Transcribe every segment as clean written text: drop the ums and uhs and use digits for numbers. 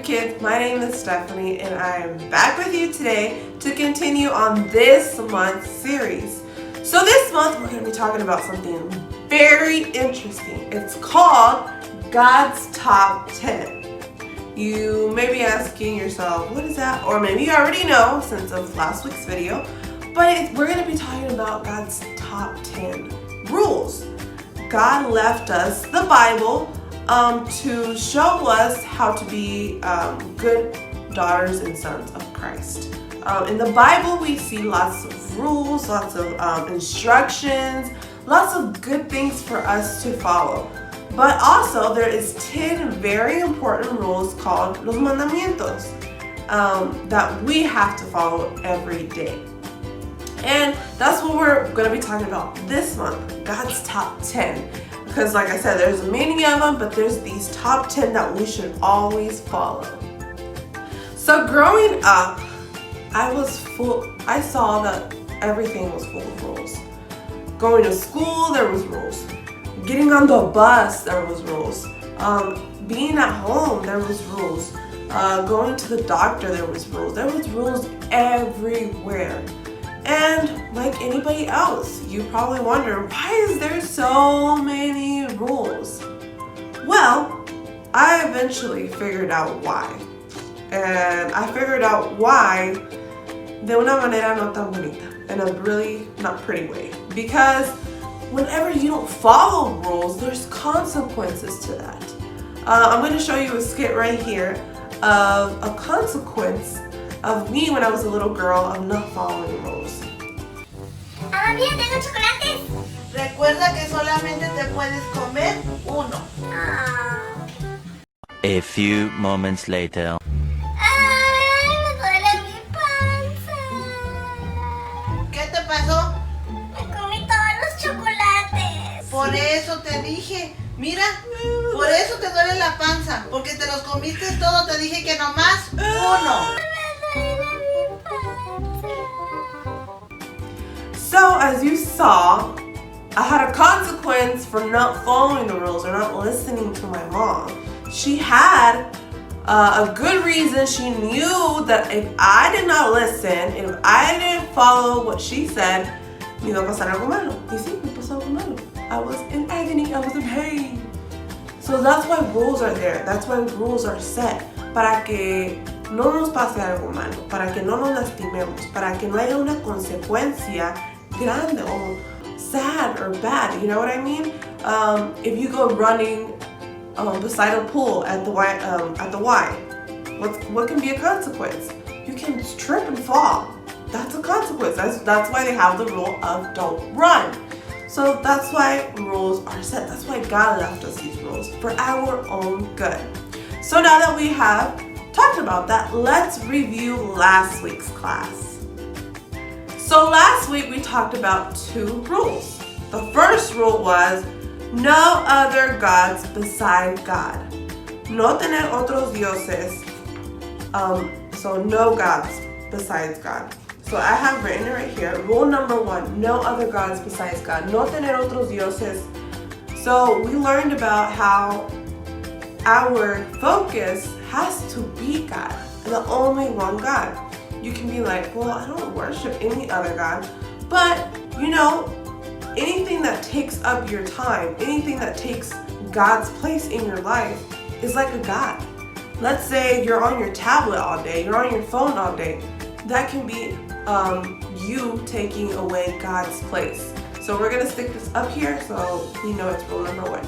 kids, my name is Stephanie and I am back with you today to continue on this month's series. So this month we're going to be talking about something very interesting. It's called God's Top 10. You may be asking yourself, what is that? Or maybe you already know since of last week's video, but we're going to be talking about God's top 10 rules. God left us the Bible to show us how to be good daughters and sons of Christ. In the Bible, we see lots of rules, lots of instructions, lots of good things for us to follow. But also, there is 10 very important rules called los mandamientos that we have to follow every day. And that's what we're going to be talking about this month, God's top 10. Because like I said, there's many of them, but there's these top 10 that we should always follow. So growing up, I saw that everything was full of rules. Going to school, there was rules. Getting on the bus, there was rules. Being at home, there was rules. Going to the doctor, there was rules. There was rules everywhere. And like anybody else, you probably wonder, why is there so many rules? Well, I eventually figured out why. And I figured out why de una manera no tan bonita, in a really not pretty way. Because whenever you don't follow rules, there's consequences to that. I'm going to show you a skit right here of a consequence of me when I was a little girl of not following rules. Mira, tengo chocolates. Recuerda que solamente te puedes comer uno. A few moments later. Ay, me duele mi panza. ¿Qué te pasó? Me comí todos los chocolates. Por eso te dije, mira, por eso te duele la panza, porque te los comiste todo, te dije que nomás uno. So as you saw, I had a consequence for not following the rules or not listening to my mom. She had a good reason. She knew that if I did not listen, if I didn't follow what she said, me iba a pasar algo malo. Y sí, me pasó algo malo. I was in agony, I was in pain. So that's why rules are there. That's why rules are set. Para que no nos pase algo malo, para que no nos lastimemos, para que no haya una consecuencia grande or sad or bad, you know what I mean? If you go running beside a pool at the Y, what can be a consequence? You can trip and fall. That's a consequence. That's why they have the rule of don't run. So that's why rules are set. That's why God left us these rules for our own good. So now that we have talked about that, let's review last week's class. So last week we talked about 2 rules. The first rule was no other gods beside God. No tener otros dioses. So no gods besides God. So I have written it right here. Rule number 1, no other gods besides God. No tener otros dioses. So we learned about how our focus has to be God, the only one God. You can be like, well, I don't worship any other God, but you know, anything that takes up your time, anything that takes God's place in your life is like a God. Let's say you're on your tablet all day, you're on your phone all day. That can be you taking away God's place. So we're gonna stick this up here so we know it's rule number 1.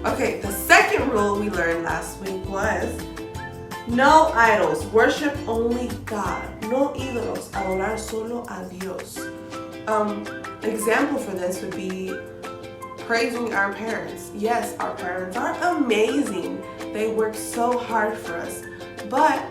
Okay, the second rule we learned last week was no idols, worship only God. No ídolos, adorar solo a Dios. Example for this would be praising our parents. Yes, our parents are amazing. They work so hard for us. But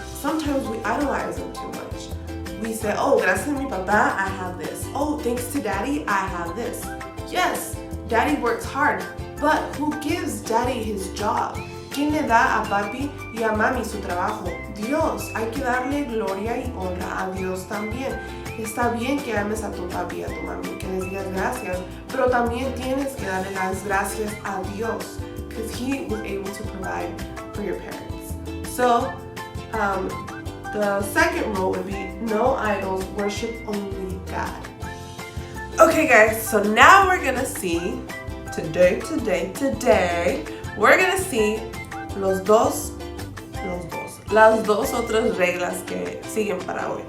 sometimes we idolize them too much. We say, oh, gracias a mi papá, I have this. Oh, thanks to daddy, I have this. Yes, daddy works hard, but who gives daddy his job? ¿Quién le da a papi y a mami su trabajo? Dios. Hay que darle gloria y honra a Dios también. Está bien que ames a tu papi y a tu mami, que les digas gracias, pero también tienes que darle las gracias a Dios. because he was able to provide for your parents. So the second rule would be no idols, worship only God. Okay guys, so now we're gonna see, today, we're gonna see las dos otras reglas que siguen para hoy.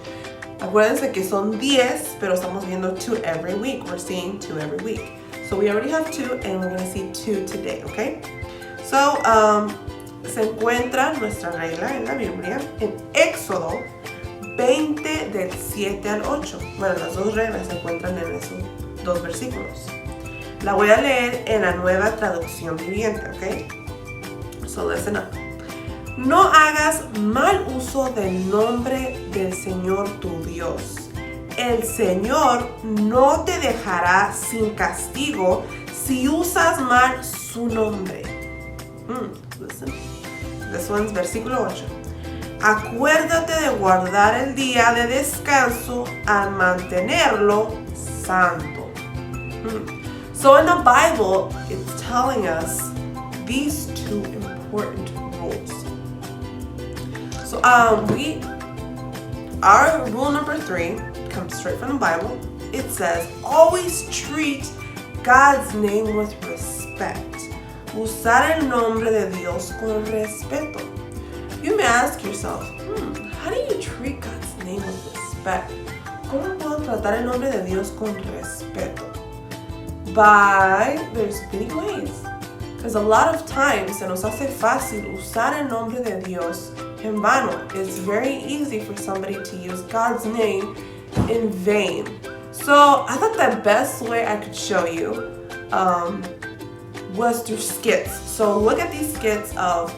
Acuérdense que son 10, pero estamos viendo 2 every week. We're seeing 2 every week. So we already have 2 and we're gonna see 2 today, okay? So, se encuentra nuestra regla en la Biblia en Éxodo 20 del 7 al 8. Bueno, las dos reglas se encuentran en esos 2 versículos. La voy a leer en la nueva traducción viviente, ¿ok? So listen up. No hagas mal uso del nombre del Señor tu Dios. El Señor no te dejará sin castigo si usas mal su nombre. Listen. This one's versículo 8. Acuérdate de guardar el día de descanso al mantenerlo santo. So in the Bible, it's telling us these 2 important rules. So our rule number 3 comes straight from the Bible. It says, always treat God's name with respect. Usar el nombre de Dios con respeto. You may ask yourself, how do you treat God's name with respect? ¿Cómo puedo tratar el nombre de Dios con respeto? There's many ways. Because a lot of times se nos hace fácil usar el nombre de Dios en vano. It's very easy for somebody to use God's name in vain. So I thought the best way I could show you was through skits. So look at these skits of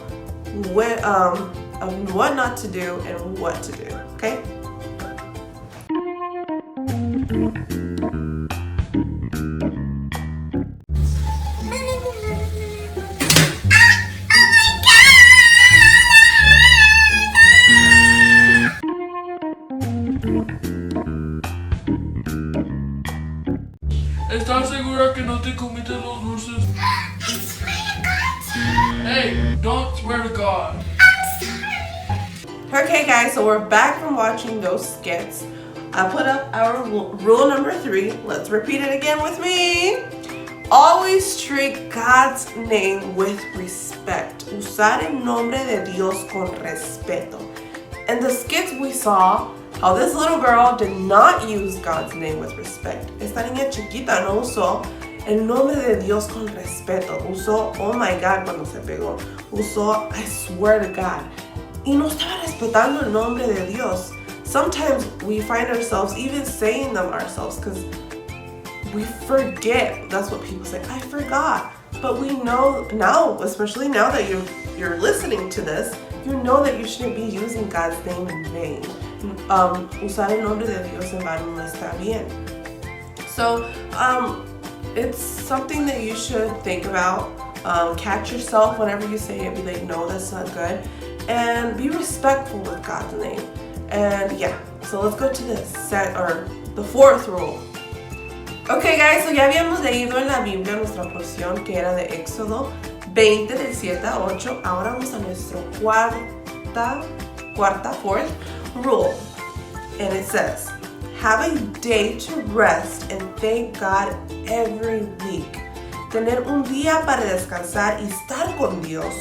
what not to do and what to do, okay? ¿Estás segura que no te comiste los dulces? Hey, don't swear to God. Okay guys, so we're back from watching those skits. I put up our rule number 3. Let's repeat it again with me. Always treat God's name with respect. Usar el nombre de Dios con respeto. In the skits we saw how this little girl did not use God's name with respect. Esta niña chiquita no usó el nombre de Dios con respeto. Usó, oh my God, cuando se pegó. Usó, I swear to God. Y no estaba respetando el nombre de Dios. Sometimes we find ourselves even saying them ourselves because we forget. That's what people say, I forgot. But we know now, especially now that you're listening to this, you know that you shouldn't be using God's name in vain. Usar el nombre de Dios en vano no está bien. So, it's something that you should think about. Catch yourself whenever you say it. Be like, no, that's not good. And be respectful with God's name. And yeah, so let's go to the 4th rule. Okay guys, so ya habíamos leído en la Biblia nuestra porción que era de Éxodo 20 del 7 a 8. Ahora vamos a nuestra fourth rule. And it says, have a day to rest and thank God every week. Tener un día para descansar y estar con Dios.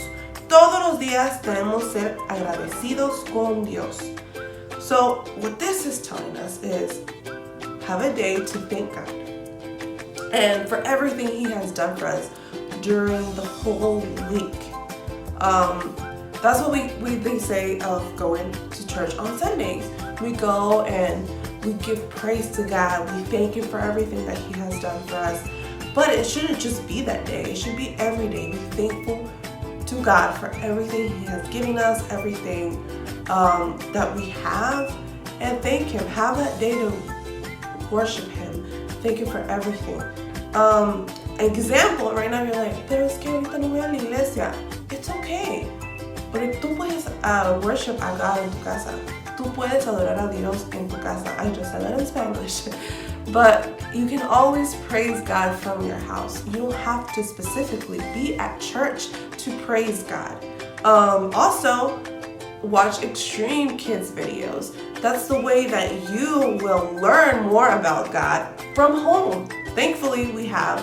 Todos los días debemos ser agradecidos con Dios. So what this is telling us is have a day to thank God. And for everything He has done for us during the whole week. That's what they say of going to church on Sundays. We go and we give praise to God. We thank Him for everything that He has done for us. But it shouldn't just be that day. It should be every day. Be thankful to God for everything He has given us, everything that we have, and thank Him. Have that day to worship Him. Thank Him for everything. Example, right now you're like, pero es que ahorita no voy a la iglesia. It's okay. Porque tú puedes worship a God en tu casa. Tú puedes adorar a Dios en tu casa. I just said that in Spanish. But you can always praise God from your house. You don't have to specifically be at church to praise God. Also, watch Extreme Kids videos. That's the way that you will learn more about God from home. Thankfully, we have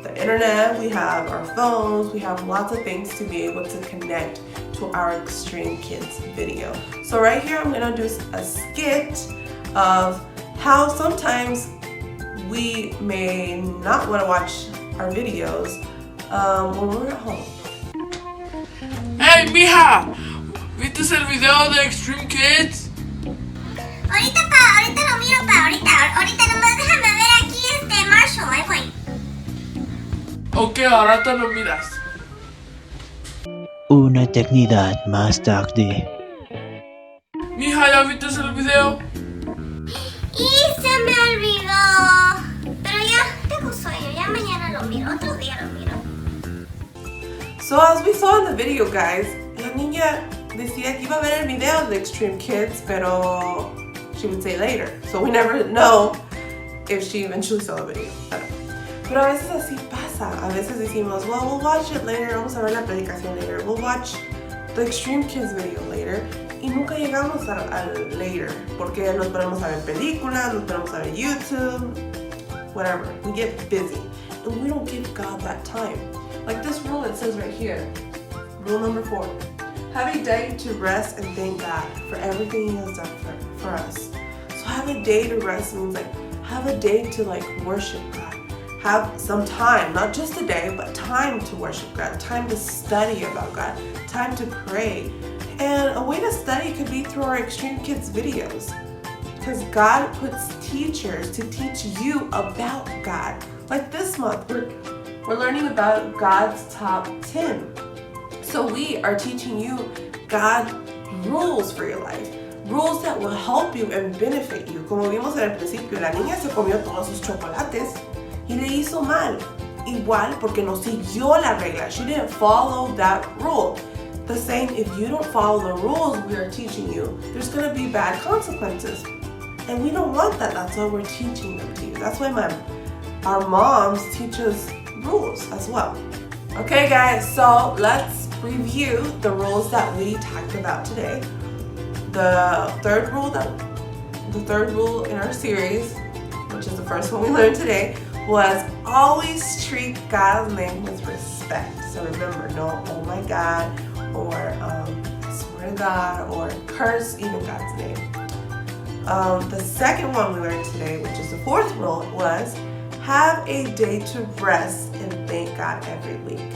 the internet, we have our phones, we have lots of things to be able to connect to our Extreme Kids video. So right here, I'm gonna do a skit of how sometimes we may not want to watch our videos when we're at home. Hey, mija, ¿viste el video de Extreme Kids? Ahorita lo miro, ahorita nomás déjame ver aquí Marshall, ahí voy. Ok, ahora te lo miras. Una eternidad más tarde. Mija, ¿ya viste el video? Y se me olvidó. Pero ya tengo sueño, ya mañana lo miro, otro día lo miro. So as we saw in the video, guys, la niña decía que iba a ver el video de Extreme Kids, pero she would say later. So we never know if she eventually saw the video. I don't know. Pero a veces así pasa. A veces decimos, well, we'll watch it later. Vamos a ver la predicación later. We'll watch the Extreme Kids video later. Y nunca llegamos al later. Porque nos ponemos a ver películas, nos ponemos a ver YouTube, whatever. We get busy. And we don't give God that time. Like this rule it says right here. Rule number 4. Have a day to rest and thank God for everything He has done for us. So have a day to rest means like have a day to like worship God. Have some time, not just a day, but time to worship God, time to study about God, time to pray. And a way to study could be through our Extreme Kids videos. Because God puts teachers to teach you about God. Like this month, we're learning about God's top 10. So we are teaching you God's rules for your life. Rules that will help you and benefit you. Como vimos al principio, la niña se comió todos sus chocolates y le hizo mal. Igual porque no siguió la regla. She didn't follow that rule. The same, if you don't follow the rules we are teaching you, there's going to be bad consequences. And we don't want that. That's why we're teaching them to you. That's why our moms teach us rules as well. Okay, guys, so let's review the rules that we talked about today. The third rule in our series, which is the first one we learned today, was always treat God's name with respect. So remember, no oh my God, or I swear to God, or curse even God's name. The second one we learned today, which is the fourth rule, was have a day to rest and thank God every week.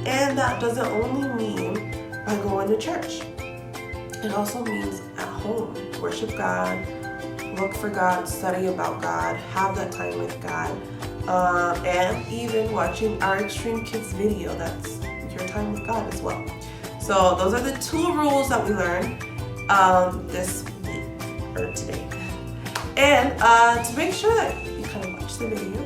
And that doesn't only mean by going to church. It also means at home. Worship God, look for God, study about God, have that time with God, and even watching our Extreme Kids video. That's your time with God as well. So those are the 2 rules that we learned this week, or today. And to make sure that you kind of watch the video,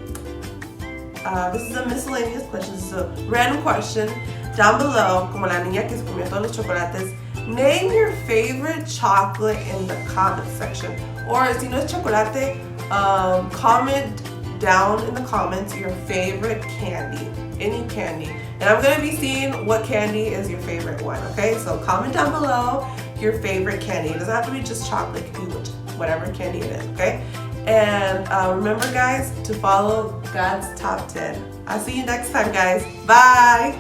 this is a miscellaneous question. This is a random question down below, como la niña que se comió todos los chocolates. Name your favorite chocolate in the comment section. Or si no es chocolate, comment down in the comments your favorite candy. Any candy. And I'm going to be seeing what candy is your favorite one, okay? So comment down below your favorite candy. It doesn't have to be just chocolate. It can be whatever candy it is, okay? And remember, guys, to follow God's top 10. I'll see you next time, guys. Bye!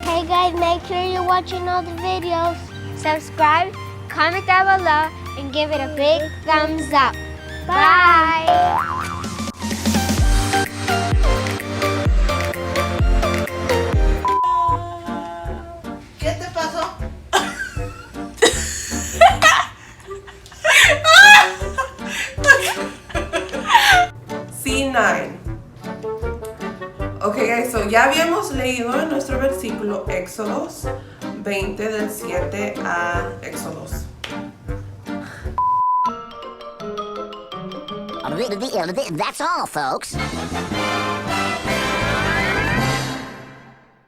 Hey guys, make sure you're watching all the videos. Subscribe, comment down below, and give it a big thumbs up. Bye! ¿Qué te pasó? C9. Ok, guys, so ya habíamos leído en nuestro versículo Éxodos 20 del 7 a Éxodos. That's all, folks.